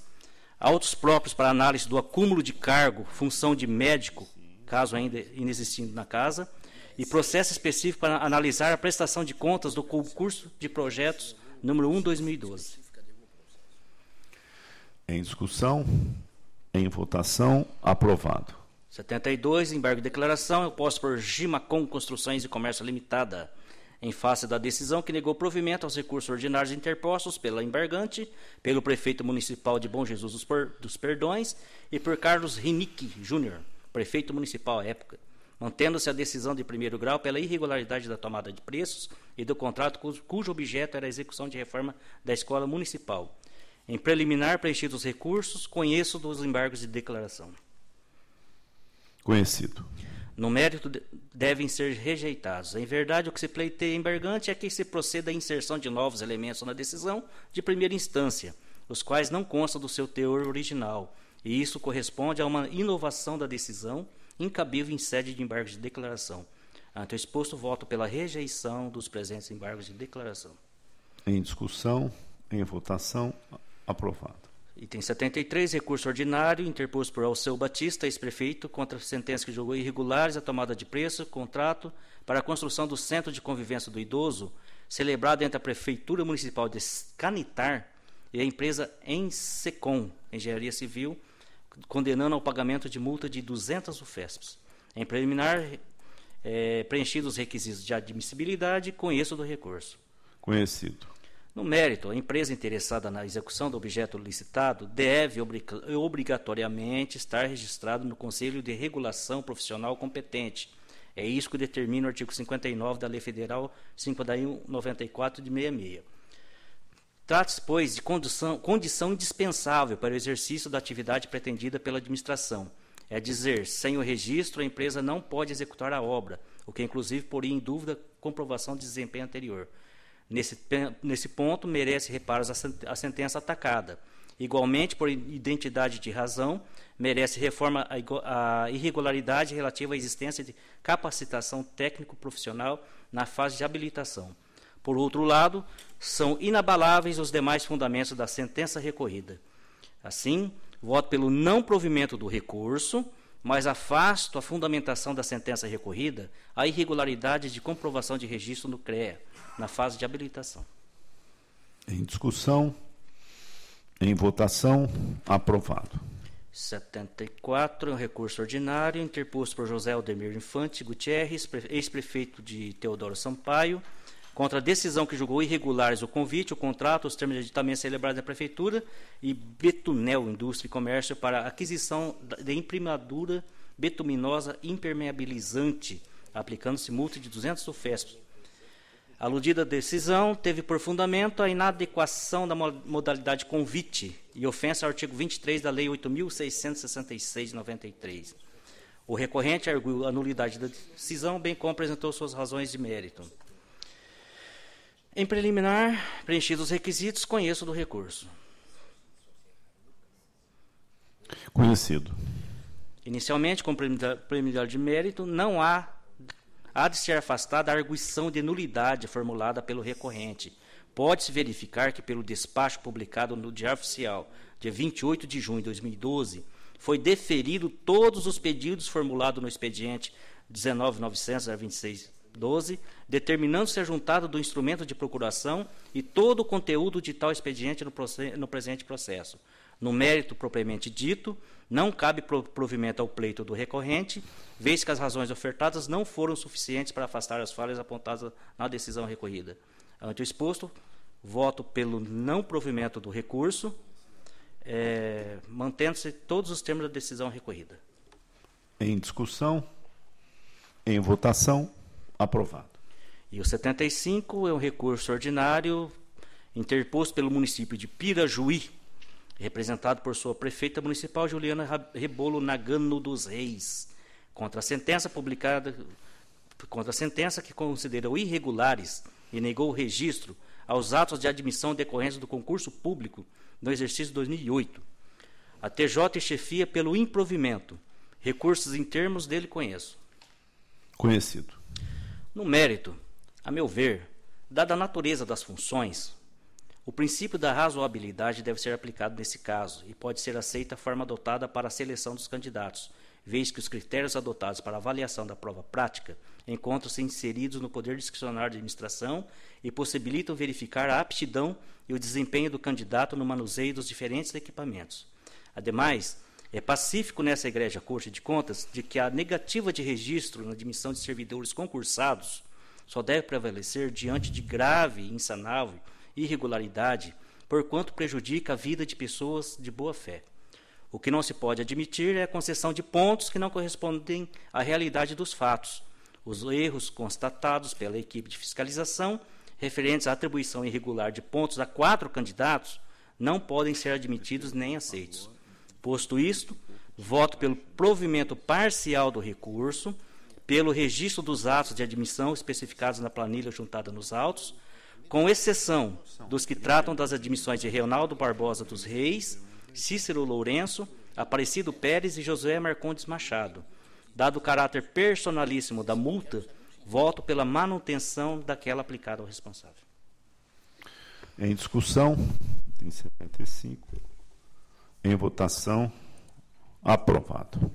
autos próprios para análise do acúmulo de cargo, função de médico, caso ainda inexistindo na casa, e processo específico para analisar a prestação de contas do concurso de projetos número 1/2012. Em discussão, em votação, aprovado. 72, embargo de declaração, eu posto por Gimacom Construções e Comércio Limitada, em face da decisão que negou provimento aos recursos ordinários interpostos pela embargante, pelo prefeito municipal de Bom Jesus dos Perdões e por Carlos Rinick Júnior, prefeito municipal à época, mantendo-se a decisão de primeiro grau pela irregularidade da tomada de preços e do contrato cujo objeto era a execução de reforma da escola municipal. Em preliminar, preenchidos os recursos, conheço dos embargos de declaração. Conhecido. No mérito, devem ser rejeitados. Em verdade, o que se pleiteia embargante é que se proceda à inserção de novos elementos na decisão de primeira instância, os quais não constam do seu teor original, e isso corresponde a uma inovação da decisão incabível em sede de embargos de declaração. Ante o exposto, voto pela rejeição dos presentes embargos de declaração. Em discussão, em votação, aprovado. Item 73, recurso ordinário, interposto por Alceu Batista, ex-prefeito, contra a sentença que julgou irregulares a tomada de preço, contrato para a construção do Centro de Convivência do Idoso, celebrado entre a Prefeitura Municipal de Canitar e a empresa Ensecom, Engenharia Civil, condenando ao pagamento de multa de 200 UFESPs. Em preliminar, preenchidos os requisitos de admissibilidade, conheço do recurso. Conhecido. No mérito, a empresa interessada na execução do objeto licitado deve obrigatoriamente estar registrado no Conselho de Regulação Profissional competente. É isso que determina o artigo 59 da Lei Federal 5.9194 de 66. Trata-se, pois, de condição indispensável para o exercício da atividade pretendida pela administração. É dizer, sem o registro, a empresa não pode executar a obra, o que, inclusive, poria em dúvida a comprovação de desempenho anterior. Nesse ponto, merece reparos a sentença atacada. Igualmente, por identidade de razão, merece reforma a irregularidade relativa à existência de capacitação técnico-profissional na fase de habilitação. Por outro lado, são inabaláveis os demais fundamentos da sentença recorrida. Assim, voto pelo não provimento do recurso, mas afasto a fundamentação da sentença recorrida a irregularidade de comprovação de registro no CREA, na fase de habilitação. Em discussão, em votação, aprovado. 74, um recurso ordinário, interposto por José Aldemir Infante Gutierrez, ex-prefeito de Teodoro Sampaio, contra a decisão que julgou irregulares o convite, o contrato, os termos de aditamento celebrados da Prefeitura e Betunel Indústria e Comércio para aquisição de imprimadura betuminosa impermeabilizante, aplicando-se multa de 200 UFESP. A aludida decisão teve por fundamento a inadequação da modalidade convite e ofensa ao artigo 23 da Lei 8.666 de 93. O recorrente arguiu a nulidade da decisão, bem como apresentou suas razões de mérito. Em preliminar, preenchidos os requisitos, conheço do recurso. Conhecido. Inicialmente, com preliminar de mérito, não há de ser afastada a arguição de nulidade formulada pelo recorrente. Pode-se verificar que, pelo despacho publicado no Diário Oficial, dia 28 de junho de 2012, foi deferido todos os pedidos formulados no expediente 19.900.2612, determinando-se a juntada do instrumento de procuração e todo o conteúdo de tal expediente no presente processo. No mérito propriamente dito, não cabe provimento ao pleito do recorrente, vez que as razões ofertadas não foram suficientes para afastar as falhas apontadas na decisão recorrida. Ante o exposto, voto pelo não provimento do recurso, mantendo-se todos os termos da decisão recorrida. Em discussão, em votação, aprovado. E o 75 é um recurso ordinário interposto pelo município de Pirajuí, representado por sua prefeita municipal, Juliana Rebolo Nagano dos Reis, contra a sentença que considerou irregulares e negou o registro aos atos de admissão decorrentes do concurso público no exercício 2008. A TJ chefia pelo improvimento. Recursos em termos dele conheço. Conhecido. No mérito, a meu ver, dada a natureza das funções, o princípio da razoabilidade deve ser aplicado nesse caso e pode ser aceita a forma adotada para a seleção dos candidatos, vez que os critérios adotados para a avaliação da prova prática encontram-se inseridos no poder discricionário de administração e possibilitam verificar a aptidão e o desempenho do candidato no manuseio dos diferentes equipamentos. Ademais, é pacífico nessa egrégia Corte de Contas de que a negativa de registro na admissão de servidores concursados só deve prevalecer diante de grave e insanável irregularidade, porquanto prejudica a vida de pessoas de boa fé. O que não se pode admitir é a concessão de pontos que não correspondem à realidade dos fatos. Os erros constatados pela equipe de fiscalização, referentes à atribuição irregular de pontos a 4 candidatos, não podem ser admitidos nem aceitos. Posto isto, voto pelo provimento parcial do recurso, pelo registro dos atos de admissão especificados na planilha juntada nos autos, com exceção dos que tratam das admissões de Reinaldo Barbosa dos Reis, Cícero Lourenço, Aparecido Pérez e Josué Marcondes Machado. Dado o caráter personalíssimo da multa, voto pela manutenção daquela aplicada ao responsável. Em discussão, tem 75. Em votação, aprovado.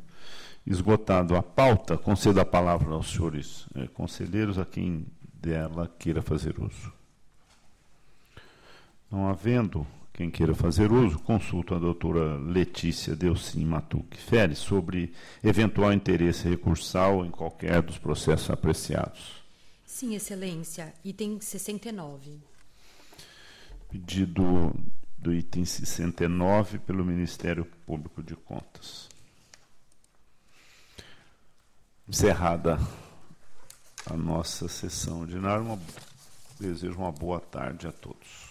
Esgotado a pauta, concedo a palavra aos senhores conselheiros, a quem dela queira fazer uso. Não havendo Quem queira fazer uso, consulta a doutora Letícia Delcim Matuque Feres sobre eventual interesse recursal em qualquer dos processos apreciados. Sim, Excelência. Item 69. Pedido do item 69 pelo Ministério Público de Contas. Encerrada a nossa sessão ordinária, desejo uma boa tarde a todos.